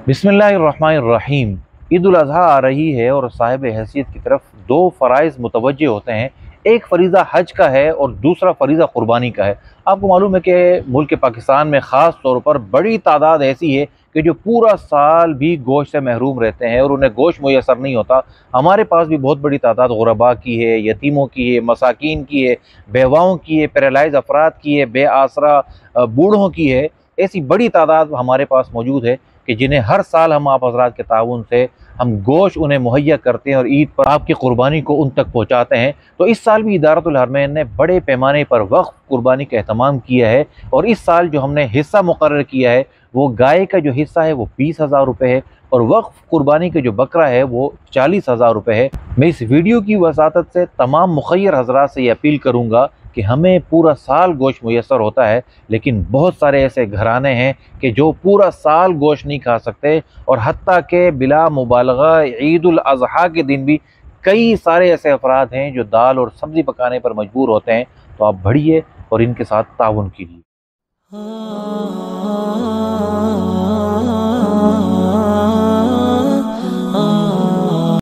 बिस्मिल्लाहिर्रहमानिर्रहीम। ईद उल अज़हा आ रही है और साहिब हैसियत की तरफ दो फ़राइज़ मुतवज्जे होते हैं। एक फ़रीज़ा हज का है और दूसरा फ़रीज़ा क़ुरबानी का है। आपको मालूम है कि मुल्क पाकिस्तान में ख़ास तौर पर बड़ी तादाद ऐसी है कि जो पूरा साल भी गोश्त से महरूम रहते हैं और उन्हें गोश्त मुयसर नहीं होता। हमारे पास भी बहुत बड़ी तादाद ग़ुरबा की है, यतीमों की है, मसाकीन की है, बेवाओं की है, पैरालाइज़ अफ़राद की है, बेआसरा बूढ़ों की है। ऐसी बड़ी तादाद हमारे पास मौजूद है कि जिन्हें हर साल हम आप हज़रात के ताउन से हम गोश्त उन्हें मुहैया करते हैं और ईद पर आपकी कुर्बानी को उन तक पहुँचाते हैं। तो इस साल भी इदारतुल हरमैन ने बड़े पैमाने पर वक्फ कुर्बानी का एहतमाम किया है और इस साल जो हमने हिस्सा मुकर्रर किया है वो गाय का जो हिस्सा है वो 20,000 रुपये है और वक्फ कुर्बानी का जो बकरा है वो 40,000 रुपये है। मैं इस वीडियो की वसातत से तमाम मुखय्यर हज़रात से ये अपील करूँगा कि हमें पूरा साल गोश्त मुयसर होता है, लेकिन बहुत सारे ऐसे घराने हैं कि जो पूरा साल गोश्त नहीं खा सकते और हत्ता के बिला मुबालगा ईद उल अज़हा के दिन भी कई सारे ऐसे अफराद हैं जो दाल और सब्ज़ी पकाने पर मजबूर होते हैं। तो आप बढ़िए और इनके साथ ताउन कीजिए।